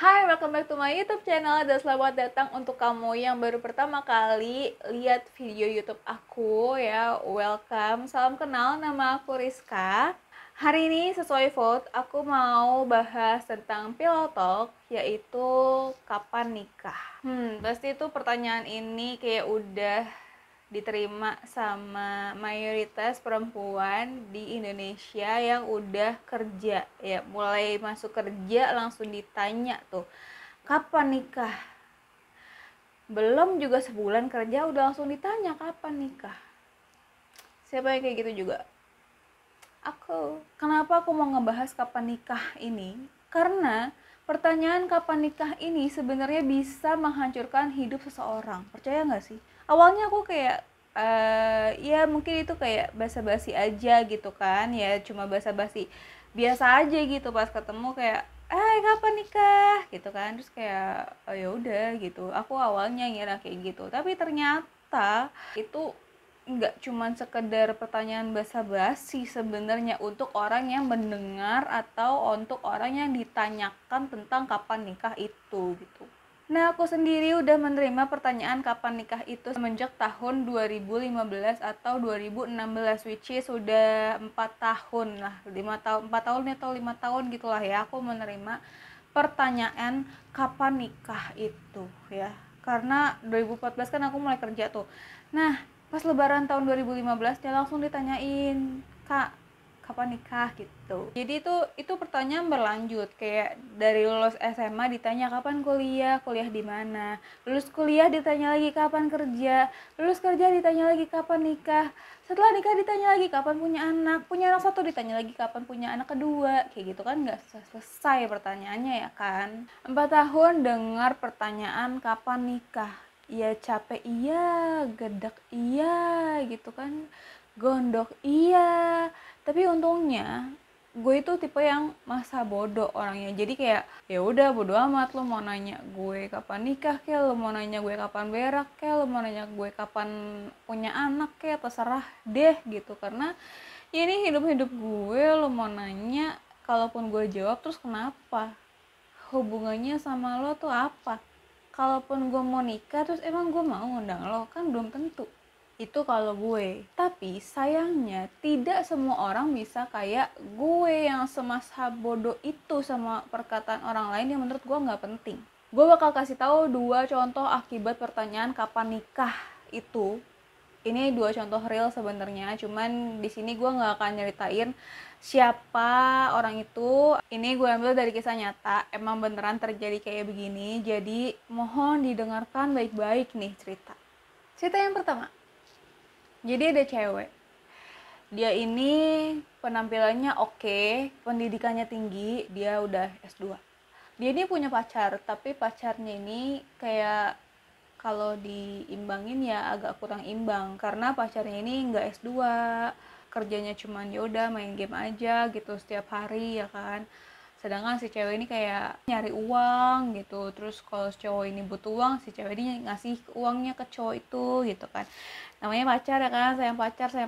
Hai, welcome back to my YouTube channel dan selamat datang untuk kamu yang baru pertama kali lihat video YouTube aku ya. Welcome, salam kenal, nama aku Rizka. Hari ini sesuai vote, aku mau bahas tentang Pillow Talk, yaitu kapan nikah. Pasti itu pertanyaan ini kayak udah diterima sama mayoritas perempuan di Indonesia yang udah kerja ya, mulai masuk kerja langsung ditanya tuh kapan nikah, belum juga sebulan kerja udah langsung ditanya kapan nikah. Siapa yang kayak gitu juga? Kenapa aku mau ngebahas kapan nikah ini? Karena pertanyaan kapan nikah ini sebenarnya bisa menghancurkan hidup seseorang. Percaya nggak sih? Awalnya aku kayak ya mungkin itu kayak basa-basi aja gitu kan, ya cuma basa-basi biasa aja gitu, pas ketemu kayak kapan nikah gitu kan, terus kayak oh ya udah gitu. Aku awalnya ngira kayak gitu, tapi ternyata itu nggak cuman sekedar pertanyaan basa-basi sebenarnya untuk orang yang mendengar atau untuk orang yang ditanyakan tentang kapan nikah itu gitu. Nah, aku sendiri udah menerima pertanyaan kapan nikah itu semenjak tahun 2015 atau 2016, which is sudah 4 tahun lah, 5 tahun, 4 tahun atau 5 tahun gitulah ya, aku menerima pertanyaan kapan nikah itu ya. Karena 2014 kan aku mulai kerja tuh. Nah, pas lebaran tahun 2015 dia langsung ditanyain, "Kak, kapan nikah?" gitu. Jadi itu pertanyaan berlanjut, kayak dari lulus SMA ditanya kapan kuliah di mana, lulus kuliah ditanya lagi kapan kerja, lulus kerja ditanya lagi kapan nikah, setelah nikah ditanya lagi kapan punya anak satu ditanya lagi kapan punya anak kedua, kayak gitu kan, nggak selesai pertanyaannya ya kan. 4 tahun dengar pertanyaan kapan nikah, ya capek iya, gedek iya gitu kan, gondok iya. Tapi untungnya gue itu tipe yang masa bodoh orangnya, jadi kayak ya udah bodo amat, lo mau nanya gue kapan nikah kek, lo mau nanya gue kapan berak kek, lo mau nanya gue kapan punya anak kek, terserah deh gitu. Karena ya ini hidup gue, lo mau nanya, kalaupun gue jawab terus kenapa, hubungannya sama lo tuh apa? Kalaupun gue mau nikah terus emang gue mau ngundang lo, kan belum tentu. Itu kalau gue. Tapi sayangnya tidak semua orang bisa kayak gue yang semasa bodoh itu sama perkataan orang lain yang menurut gue nggak penting. Gue bakal kasih tahu 2 contoh akibat pertanyaan kapan nikah itu. Ini 2 contoh real sebenarnya, cuman di sini gue nggak akan nyeritain siapa orang itu. Ini gue ambil dari kisah nyata, emang beneran terjadi kayak begini, jadi mohon didengarkan baik-baik nih cerita. Cerita yang pertama, jadi ada cewek, dia ini penampilannya oke, pendidikannya tinggi, dia udah S2. Dia ini punya pacar, tapi pacarnya ini kayak kalau diimbangin ya agak kurang imbang, karena pacarnya ini nggak S2, kerjanya cuman yaudah main game aja gitu setiap hari ya kan. Sedangkan si cewek ini kayak nyari uang gitu, terus kalau si cowok ini butuh uang, si cewek ini ngasih uangnya ke cowok itu gitu kan. Namanya pacar ya kan, sayang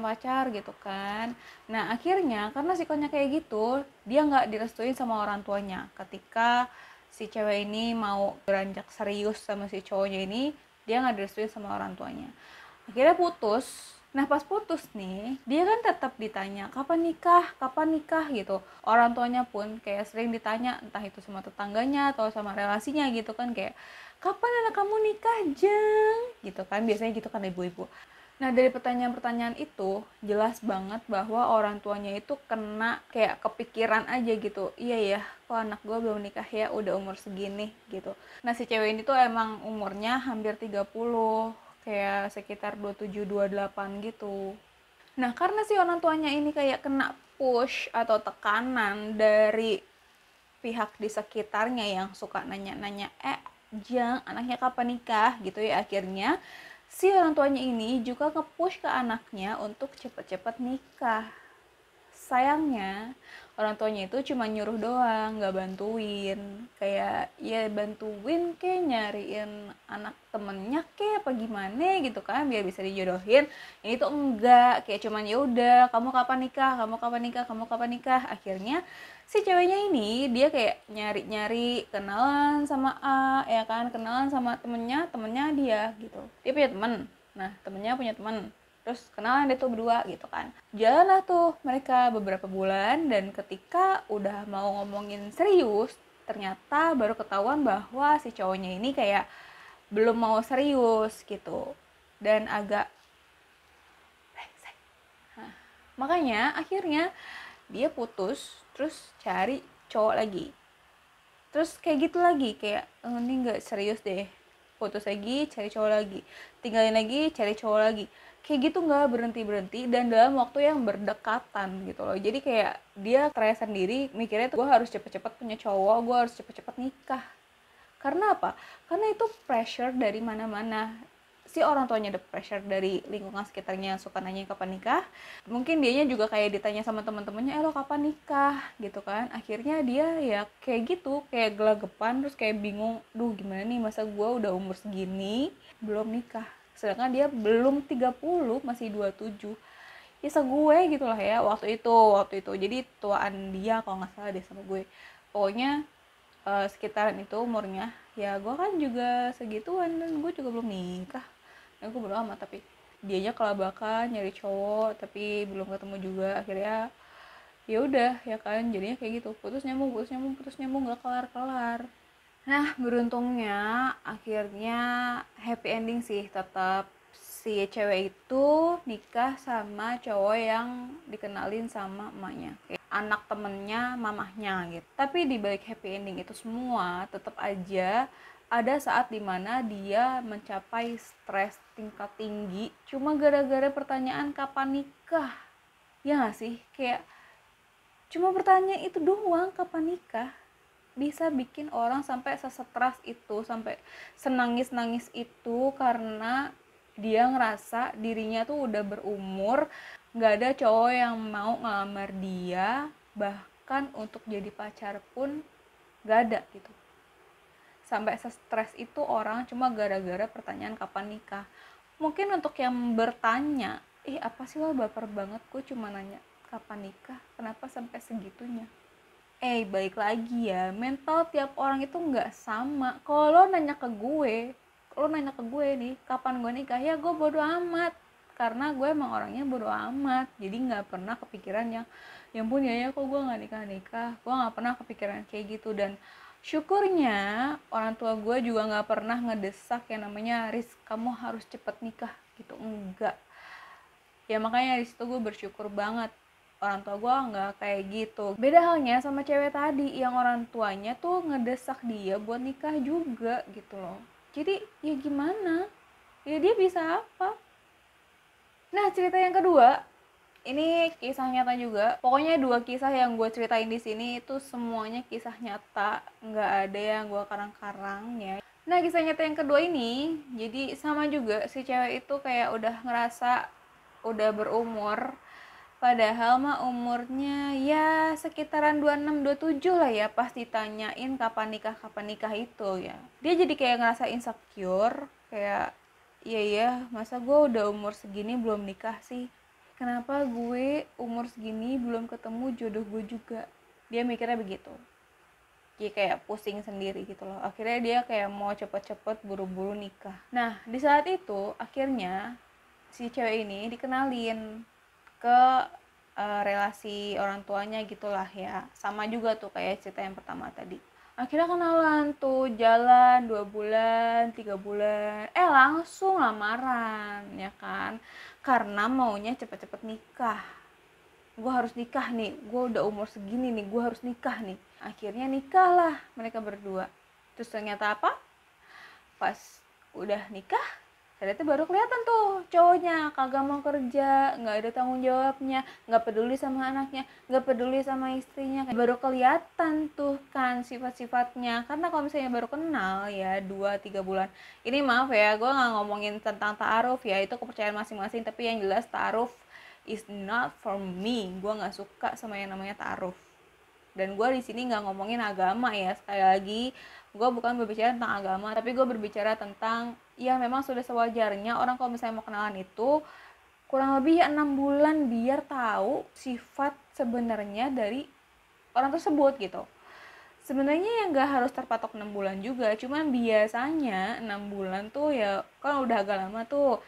pacar gitu kan. Nah akhirnya karena sikonnya kayak gitu, dia nggak direstuin sama orang tuanya ketika si cewek ini mau beranjak serius sama si cowoknya ini. Dia nggak direstuin sama orang tuanya, akhirnya putus. Nah pas putus nih, dia kan tetap ditanya kapan nikah gitu. Orang tuanya pun kayak sering ditanya, entah itu sama tetangganya atau sama relasinya gitu kan, kayak kapan anak kamu nikah Jeng gitu kan, biasanya gitu kan ibu-ibu. Nah dari pertanyaan-pertanyaan itu jelas banget bahwa orang tuanya itu kena kayak kepikiran aja gitu, iya ya kok anak gue belum nikah ya, udah umur segini gitu. Nah si cewek ini tuh emang umurnya hampir 30, kayak sekitar 27-28 gitu. Nah karena si orang tuanya ini kayak kena push atau tekanan dari pihak di sekitarnya yang suka nanya-nanya, Jang anaknya kapan nikah gitu ya, akhirnya si orang tuanya ini juga nge-push ke anaknya untuk cepet-cepet nikah. Sayangnya orang tuanya itu cuma nyuruh doang, nggak bantuin. Kayak ya bantuin kayak nyariin anak temennya kayak apa gimana gitu kan biar bisa dijodohin. Ini tuh enggak, kayak cuman ya udah kamu kapan nikah, kamu kapan nikah, kamu kapan nikah. Akhirnya Si ceweknya ini dia kayak nyari-nyari kenalan sama A, ya kan, kenalan sama temennya dia gitu. Dia punya temen, nah temennya punya temen, terus kenalan deh tuh berdua gitu kan. Jalan lah tuh mereka beberapa bulan, dan ketika udah mau ngomongin serius, ternyata baru ketahuan bahwa si cowoknya ini kayak belum mau serius gitu, dan agak brengsek. Nah, makanya akhirnya dia putus, terus cari cowok lagi, terus kayak gitu lagi, kayak ini nggak serius deh, putus lagi, cari cowok lagi, tinggalin lagi, cari cowok lagi, kayak gitu nggak berhenti dan dalam waktu yang berdekatan gitu loh. Jadi kayak dia stres sendiri, mikirnya tuh gue harus cepet-cepet punya cowok, gue harus cepet-cepet nikah. Karena apa? Karena itu pressure dari mana-mana. Si orang tuanya ada pressure dari lingkungan sekitarnya yang suka nanya kapan nikah. Mungkin dianya juga kayak ditanya sama teman-temannya, lo kapan nikah gitu kan. Akhirnya dia ya kayak gitu, kayak gelagapan, terus kayak bingung, duh gimana nih, masa gue udah umur segini belum nikah. Sedangkan dia belum 30, masih 27. Ya segue gitu lah ya waktu itu. Jadi tuaan dia kalau nggak salah deh sama gue. Pokoknya sekitaran itu umurnya, ya gue kan juga segituan dan gue juga belum nikah, dan gue bodo amat. Tapi dianya kelabakan nyari cowok tapi belum ketemu juga. Akhirnya ya udah ya kan, jadinya kayak gitu, putus nyambung gak kelar. Nah beruntungnya akhirnya happy ending sih, tetap si cewek itu nikah sama cowok yang dikenalin sama emaknya, kayak anak temennya mamahnya gitu. Tapi di balik happy ending itu semua, tetap aja ada saat dimana dia mencapai stres tingkat tinggi cuma gara-gara pertanyaan kapan nikah. Ya gak sih? Kayak cuma pertanyaan itu doang, kapan nikah, bisa bikin orang sampai sesetras itu, sampai senangis-nangis itu, karena dia ngerasa dirinya tuh udah berumur, gak ada cowok yang mau ngelamar dia, bahkan untuk jadi pacar pun gak ada gitu. Sampai stres itu orang cuma gara-gara pertanyaan kapan nikah. Mungkin untuk yang bertanya, apa sih lo baper banget, gue cuma nanya kapan nikah, kenapa sampai segitunya. Balik lagi ya, mental tiap orang itu nggak sama. Kalau lo nanya ke gue nih, kapan gue nikah, ya gue bodo amat. Karena gue emang orangnya bodo amat. Jadi nggak pernah kepikiran yang punya ya kok gue nggak nikah. Gue nggak pernah kepikiran kayak gitu. Dan syukurnya orang tua gue juga nggak pernah ngedesak yang namanya, Riz kamu harus cepet nikah gitu. Enggak. Ya makanya di situ gue bersyukur banget orang tua gue nggak kayak gitu. Beda halnya sama cewek tadi yang orang tuanya tuh ngedesak dia buat nikah juga gitu loh. Jadi ya gimana, ya dia bisa apa. Nah cerita yang kedua ini kisah nyata juga. Pokoknya 2 kisah yang gue ceritain di sini itu semuanya kisah nyata, nggak ada yang gue karang-karang ya. Nah kisah nyata yang kedua ini jadi sama juga, si cewek itu kayak udah ngerasa udah berumur, padahal mah umurnya ya sekitaran 26-27 lah ya pas ditanyain kapan nikah itu ya. Dia jadi kayak ngerasa insecure, kayak iya masa gue udah umur segini belum nikah sih, kenapa gue umur segini belum ketemu jodoh gue juga. Dia mikirnya begitu, dia kayak pusing sendiri gitu loh. Akhirnya dia kayak mau cepet-cepet buru-buru nikah. Nah di saat itu akhirnya si cewek ini dikenalin ke relasi orang tuanya gitulah ya. Sama juga tuh kayak cerita yang pertama tadi. Akhirnya kenalan tuh, jalan 2 bulan, 3 bulan, langsung lamaran ya kan. Karena maunya cepet-cepet nikah. Gue harus nikah nih, gue udah umur segini nih, gue harus nikah nih. Akhirnya nikah lah mereka berdua. Terus ternyata apa? Pas udah nikah, ternyata baru kelihatan tuh cowoknya kagak mau kerja, nggak ada tanggung jawabnya, nggak peduli sama anaknya, nggak peduli sama istrinya. Baru kelihatan tuh kan sifat-sifatnya. Karena kalau misalnya baru kenal ya 2-3 bulan, ini maaf ya gue nggak ngomongin tentang ta'aruf ya, itu kepercayaan masing-masing. Tapi yang jelas ta'aruf is not for me. Gue nggak suka sama yang namanya ta'aruf. Dan gue di sini nggak ngomongin agama ya, sekali lagi gue bukan berbicara tentang agama, tapi gue berbicara tentang ya memang sudah sewajarnya orang kalau misalnya mau kenalan itu kurang lebih 6 bulan biar tahu sifat sebenarnya dari orang tersebut gitu. Sebenarnya ya nggak harus terpatok 6 bulan juga, cuman biasanya 6 bulan tuh ya kan udah agak lama tuh.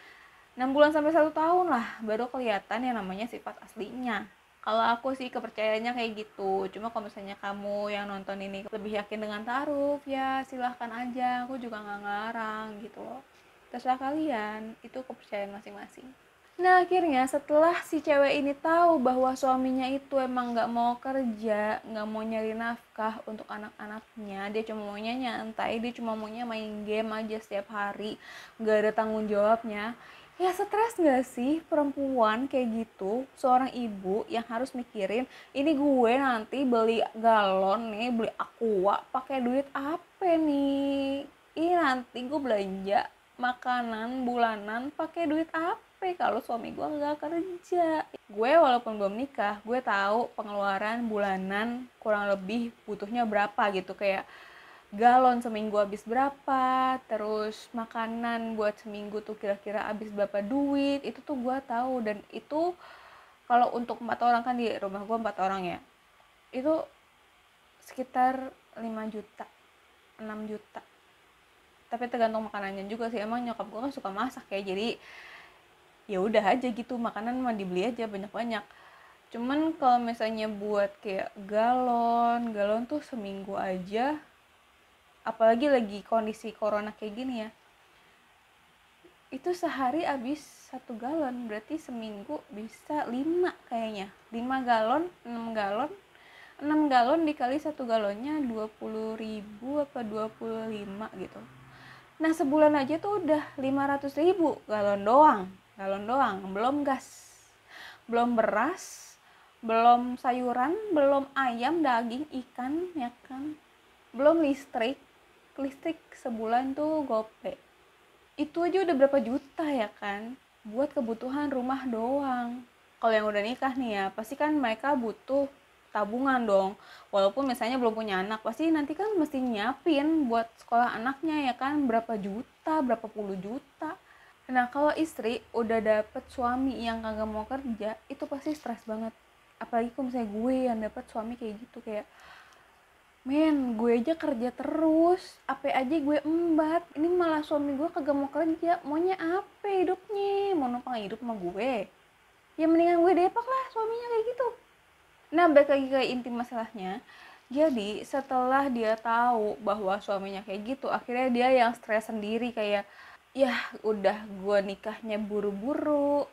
6 bulan sampai 1 tahun lah baru kelihatan yang namanya sifat aslinya. Kalau aku sih kepercayaannya kayak gitu. Cuma kalau misalnya kamu yang nonton ini lebih yakin dengan ta'aruf, ya silahkan aja, aku juga nggak ngarang gitu loh. Terserah kalian, itu kepercayaan masing-masing. Nah akhirnya setelah si cewek ini tahu bahwa suaminya itu emang nggak mau kerja, nggak mau nyari nafkah untuk anak-anaknya, dia cuma maunya nyantai, dia cuma maunya main game aja setiap hari, nggak ada tanggung jawabnya. Ya stres nggak sih perempuan kayak gitu, seorang ibu yang harus mikirin, ini gue nanti beli galon nih, beli aqua pakai duit apa nih, ini nanti gue belanja makanan bulanan pakai duit apa kalau suami gue nggak kerja. Gue walaupun belum nikah, gue tahu pengeluaran bulanan kurang lebih butuhnya berapa gitu, kayak galon seminggu habis berapa, terus makanan buat seminggu tuh kira-kira habis berapa duit, itu tuh gue tahu. Dan itu kalau untuk 4 orang, kan di rumah gue 4 orang ya, itu sekitar 5 juta 6 juta, tapi tergantung makanannya juga sih. Emang nyokap gue kan suka masak ya, jadi ya udah aja gitu, makanan mah dibeli aja banyak-banyak. Cuman kalau misalnya buat kayak galon tuh seminggu aja, apalagi lagi kondisi corona kayak gini ya, itu sehari habis 1 galon, berarti seminggu bisa 5 kayaknya, 5 galon, 6 galon. 6 galon dikali 1 galonnya 20.000 apa 25 gitu. Nah sebulan aja tuh udah 500.000 galon doang, belum gas, belum beras, belum sayuran, belum ayam, daging, ikan, ya kan, belum listrik sebulan tuh gope. Itu aja udah berapa juta ya kan, buat kebutuhan rumah doang. Kalau yang udah nikah nih ya, pasti kan mereka butuh tabungan dong. Walaupun misalnya belum punya anak, pasti nanti kan mesti nyiapin buat sekolah anaknya ya kan, berapa juta, berapa puluh juta. Nah kalau istri udah dapet suami yang kagak mau kerja, itu pasti stres banget. Apalagi kalau misalnya gue yang dapet suami kayak gitu, kayak men, gue aja kerja terus, apa aja gue embat, ini malah suami gue kagak mau kerja, maunya apa hidupnya, mau numpang hidup sama gue. Ya mendingan gue depak lah suaminya kayak gitu. Nah balik lagi ke inti masalahnya, jadi setelah dia tahu bahwa suaminya kayak gitu, akhirnya dia yang stres sendiri, kayak ya udah gue nikahnya buru-buru,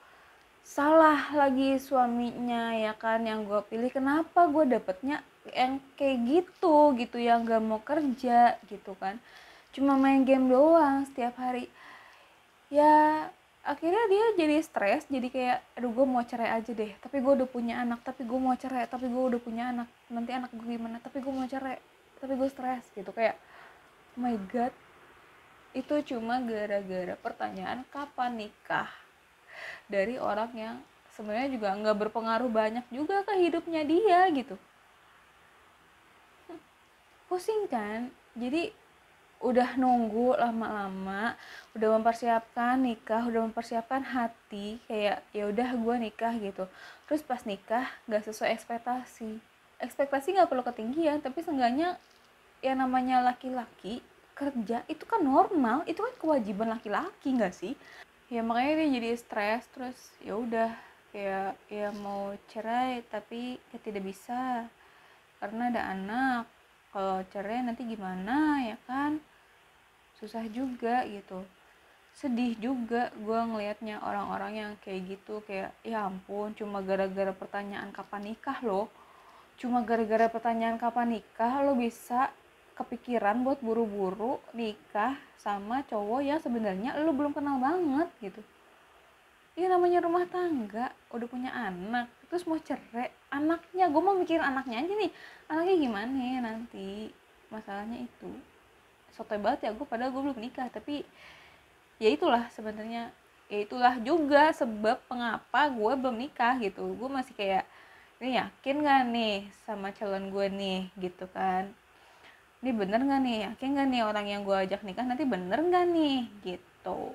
salah lagi suaminya ya kan yang gue pilih, kenapa gue dapetnya yang kayak gitu yang gak mau kerja gitu kan, cuma main game doang setiap hari. Ya akhirnya dia jadi stres, jadi kayak aduh gue mau cerai aja deh, tapi gue udah punya anak, tapi gue mau cerai, tapi gue udah punya anak, nanti anak gue gimana, tapi gue mau cerai, tapi gue stres gitu. Kayak oh my god, itu cuma gara-gara pertanyaan kapan nikah dari orang yang sebenarnya juga nggak berpengaruh banyak juga ke hidupnya dia gitu. Pusing kan, jadi udah nunggu lama-lama, udah mempersiapkan nikah, udah mempersiapkan hati, kayak ya udah gue nikah gitu, terus pas nikah nggak sesuai ekspektasi nggak perlu ketinggian, tapi seenggaknya yang namanya laki-laki kerja itu kan normal, itu kan kewajiban laki-laki nggak sih. Ya makanya dia jadi stres, terus ya udah kayak ya mau cerai tapi ya tidak bisa karena ada anak, kalau cerai nanti gimana ya kan, susah juga gitu. Sedih juga gue ngelihatnya orang-orang yang kayak gitu, kayak ya ampun, cuma gara-gara pertanyaan kapan nikah loh, cuma gara-gara pertanyaan kapan nikah lo bisa kepikiran buat buru-buru nikah sama cowok yang sebenarnya lo belum kenal banget gitu. Ya namanya rumah tangga, udah punya anak, terus mau cerai, anaknya, gue mau mikirin anaknya aja nih, anaknya gimana ya nanti, masalahnya itu. Sotoy banget ya gue, padahal gue belum nikah, tapi ya itulah sebenarnya, ya itulah juga sebab mengapa gue belum nikah gitu. Gue masih kayak, ini yakin gak nih sama calon gue nih gitu kan, ini bener gak nih, yakin gak nih orang yang gue ajak nikah nanti bener gak nih gitu.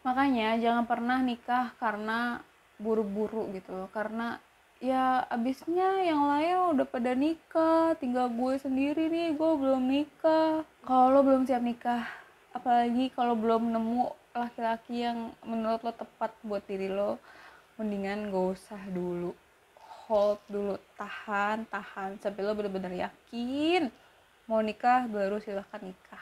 Makanya jangan pernah nikah karena buru-buru gitu, karena Ya abisnya yang lain udah pada nikah, tinggal gue sendiri nih, gue belum nikah. Kalau lo belum siap nikah, apalagi kalau belum nemu laki-laki yang menurut lo tepat buat diri lo, mendingan gak usah dulu. Hold dulu, tahan sampai lo bener-bener yakin mau nikah, baru silahkan nikah.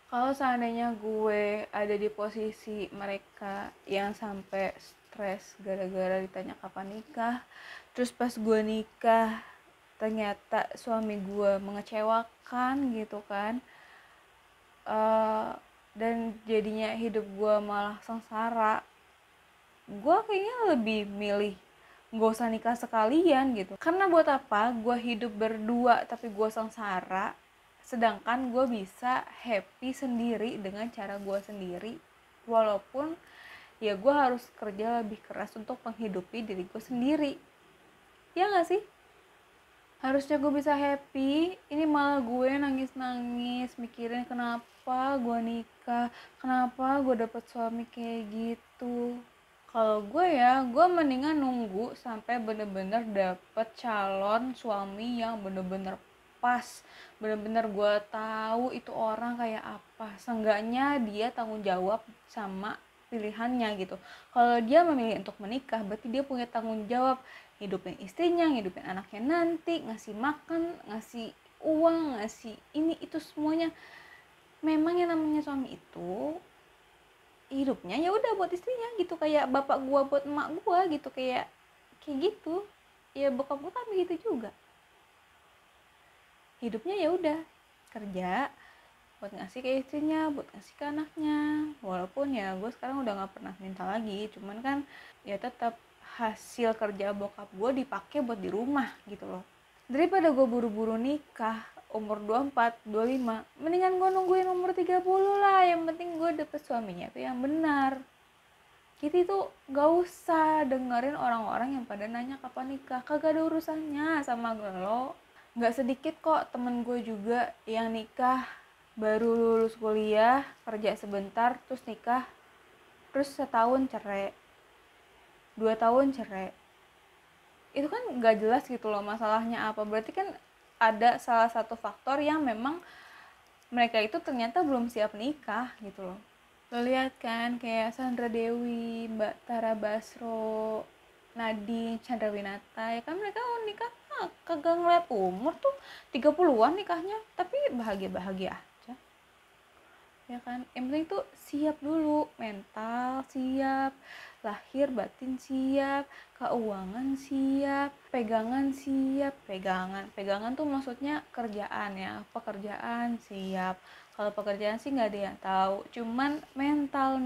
Kalau seandainya gue ada di posisi mereka yang sampai stres gara-gara ditanya kapan nikah, terus pas gue nikah ternyata suami gue mengecewakan gitu kan, dan jadinya hidup gue malah sengsara, gue kayaknya lebih milih gak usah nikah sekalian gitu. Karena buat apa gue hidup berdua tapi gue sengsara, sedangkan gue bisa happy sendiri dengan cara gue sendiri, walaupun ya gue harus kerja lebih keras untuk menghidupi diri gue sendiri. Ya gak sih? Harusnya gue bisa happy, ini malah gue nangis-nangis mikirin kenapa gue nikah, kenapa gue dapet suami kayak gitu. Kalau gue ya, gue mendingan nunggu sampai bener-bener dapet calon suami yang bener-bener pas, bener-bener gue tahu itu orang kayak apa, seenggaknya dia tanggung jawab sama pilihannya gitu. Kalau dia memilih untuk menikah, berarti dia punya tanggung jawab hidupin istrinya, hidupin anaknya nanti, ngasih makan, ngasih uang, ngasih ini itu semuanya. Memang yang namanya suami itu hidupnya ya udah buat istrinya gitu, kayak bapak gua buat emak gua gitu, kayak gitu. Ya bokap gua kan begitu juga, hidupnya ya udah kerja buat ngasih ke istrinya, buat ngasih ke anaknya. Walaupun ya gue sekarang udah nggak pernah minta lagi, cuman kan ya tetap hasil kerja bokap gue dipakai buat di rumah gitu loh. Daripada gue buru-buru nikah umur 24, 25, mendingan gue nungguin umur 30 lah. Yang penting gue dapet suaminya tuh yang benar. Kita itu gak usah dengerin orang-orang yang pada nanya kapan nikah, kagak ada urusannya sama lo. Gak sedikit kok temen gue juga yang nikah baru lulus kuliah, kerja sebentar, terus nikah, terus setahun cerai, 2 tahun cerai. Itu kan gak jelas gitu loh masalahnya apa. Berarti kan ada salah satu faktor yang memang mereka itu ternyata belum siap nikah gitu loh. Lo lihat kan kayak Sandra Dewi, Mbak Tara Basro, Nadine Chandrawinata, ya kan mereka nikah kagak ngeliat umur tuh, 30-an nikahnya, tapi bahagia-bahagia aja. Ya kan, yang penting tuh siap dulu, mental siap, lahir batin siap, keuangan siap, pegangan tuh maksudnya kerjaan ya, pekerjaan siap. Kalau pekerjaan sih nggak ada yang tahu, cuman mental.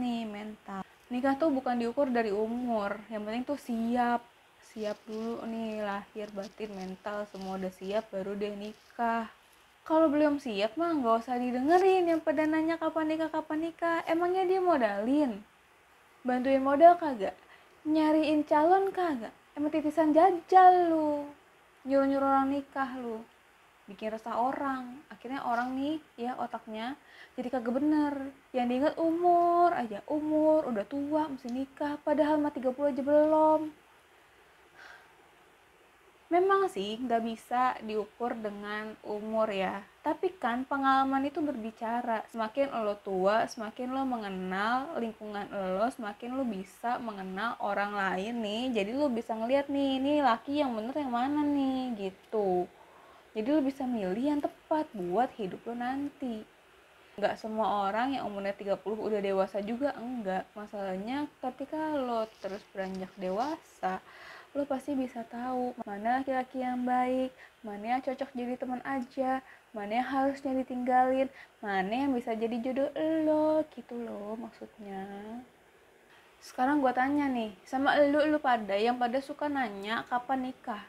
Nikah tuh bukan diukur dari umur, yang penting tuh siap dulu nih, lahir batin mental semua udah siap baru deh nikah. Kalau belum siap mah nggak usah didengerin yang pada nanya kapan nikah. Emangnya dia modalin? Bantuin modal kagak? Nyariin calon kagak? Emang titisan jajal lu. Nyuruh-nyuruh orang nikah lu. Bikin resah orang. Akhirnya orang nih ya otaknya jadi kagak bener. Yang diingat umur aja. Umur udah tua mesti nikah. Padahal mah 30 aja belum. Memang sih nggak bisa diukur dengan umur ya, tapi kan pengalaman itu berbicara. Semakin lo tua, semakin lo mengenal lingkungan lo, semakin lo bisa mengenal orang lain nih. Jadi lo bisa ngeliat nih, ini laki yang bener yang mana nih gitu. Jadi lo bisa milih yang tepat buat hidup lo nanti. Nggak semua orang yang umurnya 30 udah dewasa juga, enggak. Masalahnya ketika lo terus beranjak dewasa, lo pasti bisa tahu mana laki-laki yang baik, mana yang cocok jadi teman aja, mana yang harusnya ditinggalin, mana yang bisa jadi jodoh lo, gitu loh maksudnya. Sekarang gue tanya nih, sama lu pada yang pada suka nanya kapan nikah.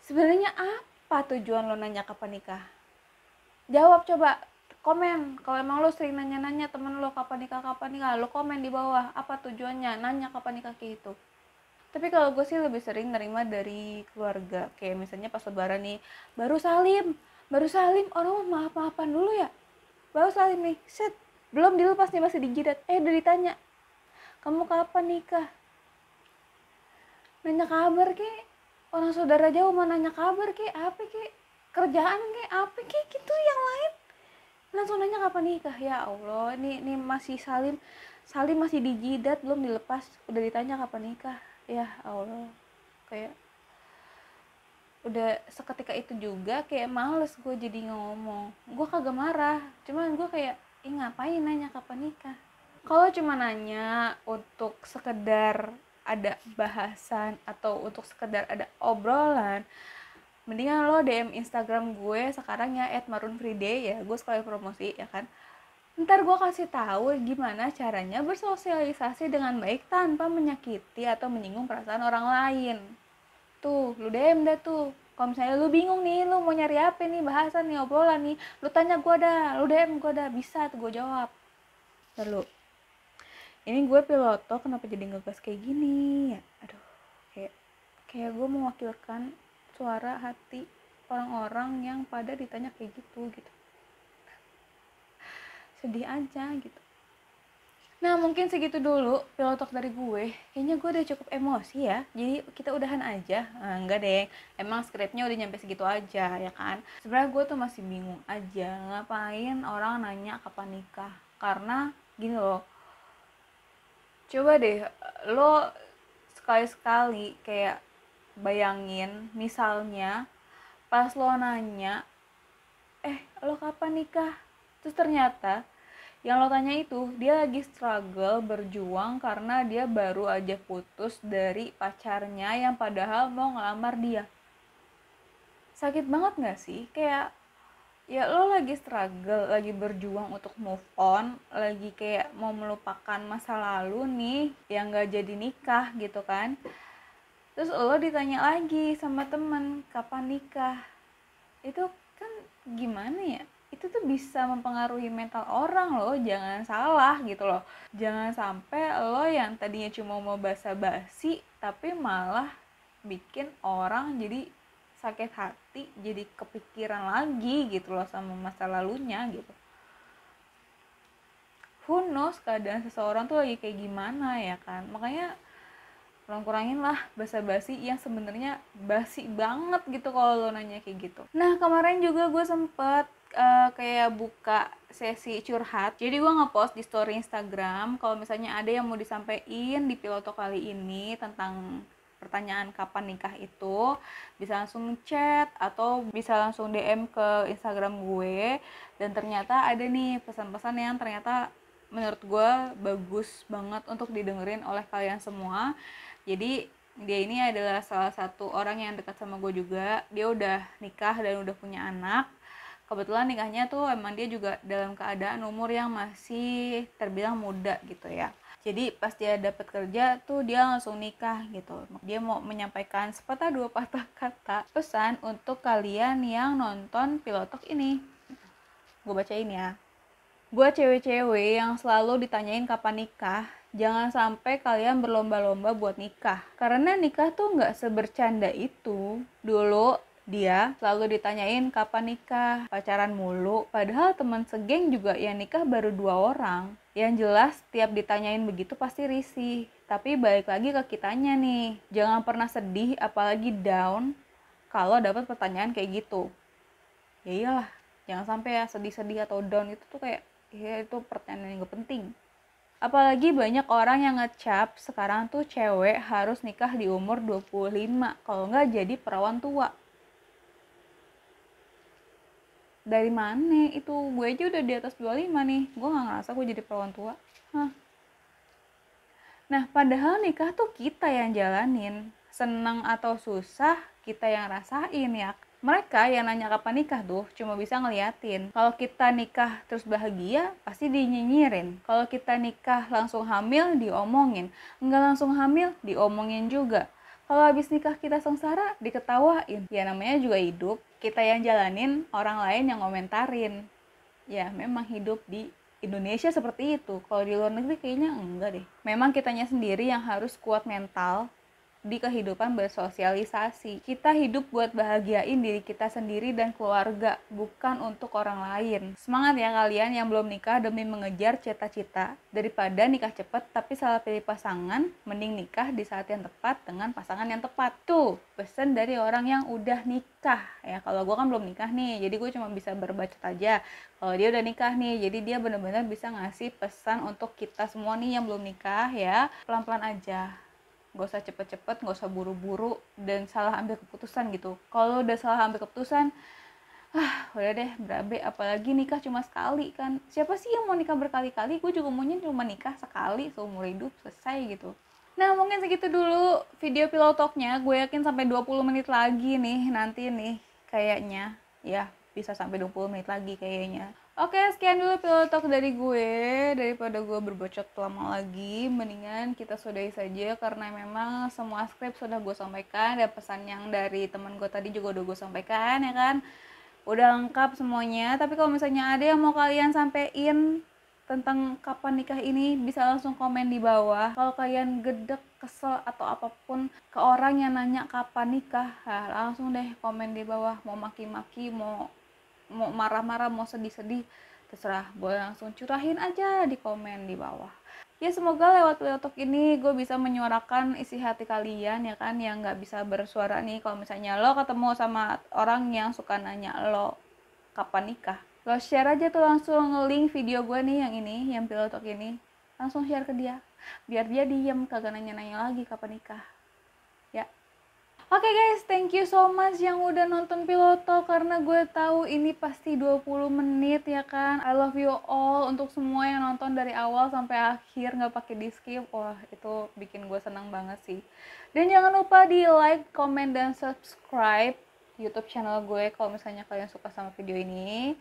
Sebenarnya apa tujuan lo nanya kapan nikah? Jawab coba, komen. Kalau emang lo sering nanya-nanya temen lo kapan nikah, lo komen di bawah apa tujuannya nanya kapan nikah kayak gitu. Tapi kalau gue sih lebih sering nerima dari keluarga, kayak misalnya pas lebaran nih, baru salim, orang mau maaf-maafan dulu ya, baru salim nih, set, belum dilepas nih masih dijidat, udah ditanya, kamu kapan nikah, nanya kabar kek, orang saudara jauh mau nanya kabar kayak apa kayak kerjaan kayak apa kayak gitu, yang lain langsung nanya kapan nikah. Ya Allah, ini masih Salim masih di jidat belum dilepas udah ditanya kapan nikah. Ya Allah, kayak udah seketika itu juga kayak males gue jadi ngomong. Gue kagak marah, cuman gue kayak ngapain nanya kapan nikah. Kalau cuma nanya untuk sekedar ada bahasan atau untuk sekedar ada obrolan, mendingan lo DM Instagram gue sekarang ya @marunfriday ya, gue sekali promosi ya kan. Ntar gue kasih tahu gimana caranya bersosialisasi dengan baik tanpa menyakiti atau menyinggung perasaan orang lain. Tuh, lu DM dah tuh. Kalau misalnya lu bingung nih, lu mau nyari apa nih, bahasan nih, obrolan nih, lu tanya gue dah, lu DM gue dah, bisa tuh gue jawab. Lalu, ini gue piloto kenapa jadi ngegas kayak gini ya? Aduh, kayak gue mewakilkan suara hati orang-orang yang pada ditanya kayak gitu. Sedih aja gitu. Nah, mungkin segitu dulu pilotok dari gue. Kayaknya gue udah cukup emosi ya. Jadi kita udahan aja. Nah, enggak deh. Emang skripnya udah nyampe segitu aja ya kan. Sebenarnya gue tuh masih bingung aja ngapain orang nanya kapan nikah. Karena gini loh. Coba deh lo sekali-sekali kayak bayangin misalnya pas lo nanya, lo kapan nikah? Terus ternyata yang lo tanya itu dia lagi struggle berjuang karena dia baru aja putus dari pacarnya yang padahal mau ngelamar dia. Sakit banget gak sih? Kayak ya lo lagi struggle, lagi berjuang untuk move on, lagi kayak mau melupakan masa lalu nih yang gak jadi nikah gitu kan. Terus lo ditanya lagi sama temen kapan nikah. Itu kan gimana ya, itu tuh bisa mempengaruhi mental orang loh, jangan salah gitu loh. Jangan sampai lo yang tadinya cuma mau basa-basi tapi malah bikin orang jadi sakit hati, jadi kepikiran lagi gitu loh sama masa lalunya gitu. Who knows keadaan seseorang tuh lagi kayak gimana ya kan. Makanya kurangin lah basa-basi yang sebenarnya basi banget gitu kalau lo nanya kayak gitu. Nah, kemarin juga gue sempet kayak buka sesi curhat. Jadi gue ngepost di story Instagram kalau misalnya ada yang mau disampaikan di piloto kali ini tentang pertanyaan kapan nikah itu, bisa langsung chat atau bisa langsung DM ke Instagram gue. Dan ternyata ada nih pesan-pesan yang ternyata menurut gue bagus banget untuk didengerin oleh kalian semua. Jadi dia ini adalah salah satu orang yang dekat sama gue juga. Dia udah nikah dan udah punya anak. Kebetulan nikahnya tuh emang dia juga dalam keadaan umur yang masih terbilang muda gitu ya. Jadi pas dia dapat kerja tuh dia langsung nikah gitu. Dia mau menyampaikan sepatah dua patah kata pesan untuk kalian yang nonton pilotok ini. Gue bacain ya. Buat cewek-cewek yang selalu ditanyain kapan nikah, jangan sampai kalian berlomba-lomba buat nikah. Karena nikah tuh nggak sebercanda itu. Dulu dia selalu ditanyain kapan nikah, pacaran mulu. Padahal teman segeng juga yang nikah baru 2 orang. Yang jelas tiap ditanyain begitu pasti risih. Tapi balik lagi ke kitanya nih. Jangan pernah sedih apalagi down kalau dapat pertanyaan kayak gitu. Ya iyalah, jangan sampai ya sedih-sedih atau down itu tuh kayak ya itu pertanyaan yang gak penting. Apalagi banyak orang yang ngecap sekarang tuh cewek harus nikah di umur 25 kalau nggak jadi perawan tua. Dari mana itu? Gue aja udah di atas 25 nih, gue nggak ngerasa gue jadi perawan tua. Nah, padahal nikah tuh kita yang jalanin. Senang atau susah kita yang rasain ya. Mereka yang nanya kapan nikah tuh cuma bisa ngeliatin. Kalau kita nikah terus bahagia, pasti dinyinyirin. Kalau kita nikah langsung hamil, diomongin. Enggak langsung hamil, diomongin juga. Kalau habis nikah kita sengsara, diketawain. Ya namanya juga hidup. Kita yang jalanin, orang lain yang ngomentarin. Ya memang hidup di Indonesia seperti itu. Kalau di luar negeri kayaknya enggak deh. Memang kitanya sendiri yang harus kuat mental di kehidupan bersosialisasi. Kita hidup buat bahagiain diri kita sendiri dan keluarga, bukan untuk orang lain. Semangat ya kalian yang belum nikah demi mengejar cita-cita. Daripada nikah cepet tapi salah pilih pasangan, mending nikah di saat yang tepat dengan pasangan yang tepat. Tuh, pesan dari orang yang udah nikah. Ya, kalau gue kan belum nikah nih, jadi gue cuma bisa berbacot aja. Kalau dia udah nikah nih, jadi dia benar-benar bisa ngasih pesan untuk kita semua nih yang belum nikah ya, pelan-pelan aja. Gak usah cepet-cepet, gak usah buru-buru dan salah ambil keputusan gitu. Kalau udah salah ambil keputusan, udah deh berabe. Apalagi nikah cuma sekali kan. Siapa sih yang mau nikah berkali-kali? Gue juga maunya cuma nikah sekali seumur hidup, selesai gitu. Nah mungkin segitu dulu video pillow talknya. Gue yakin sampai 20 menit lagi nih nanti nih kayaknya. Ya bisa sampai 20 menit lagi kayaknya. Oke, sekian dulu pillow talk dari gue. Daripada gue berbacot lama lagi, mendingan kita sudahi saja karena memang semua skrip sudah gue sampaikan dan pesan yang dari teman gue tadi juga udah gue sampaikan ya kan. Udah lengkap semuanya. Tapi kalau misalnya ada yang mau kalian sampein tentang kapan nikah ini, bisa langsung komen di bawah. Kalau kalian gedek, kesel atau apapun ke orang yang nanya kapan nikah, langsung deh komen di bawah. Mau maki-maki, mau marah-marah, mau sedih-sedih, terserah. Boleh langsung curahin aja di komen di bawah. Ya semoga lewat Leotok ini gue bisa menyuarakan isi hati kalian ya kan, yang nggak bisa bersuara nih. Kalau misalnya lo ketemu sama orang yang suka nanya lo kapan nikah, lo share aja tuh langsung link video gue nih yang ini, yang Leotok ini, langsung share ke dia biar dia diem, kagak nanya-nanya lagi kapan nikah ya. Oke guys, thank you so much yang udah nonton Piloto, karena gue tahu ini pasti 20 menit ya kan. I love you all untuk semua yang nonton dari awal sampai akhir nggak pakai di skip. Wah, itu bikin gue senang banget sih. Dan jangan lupa di like, comment, dan subscribe YouTube channel gue kalau misalnya kalian suka sama video ini.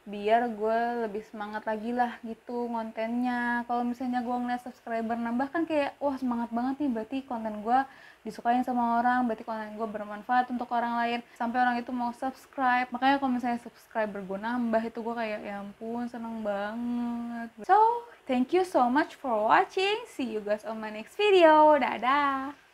Biar gue lebih semangat lagi lah gitu kontennya. Kalau misalnya gue ngeliat subscriber nambah kan kayak wah semangat banget nih, berarti konten gue disukain sama orang, berarti konten gue bermanfaat untuk orang lain sampai orang itu mau subscribe. Makanya kalau misalnya subscriber gue nambah itu gue kayak ya ampun seneng banget. So thank you so much for watching, see you guys on my next video, dadah.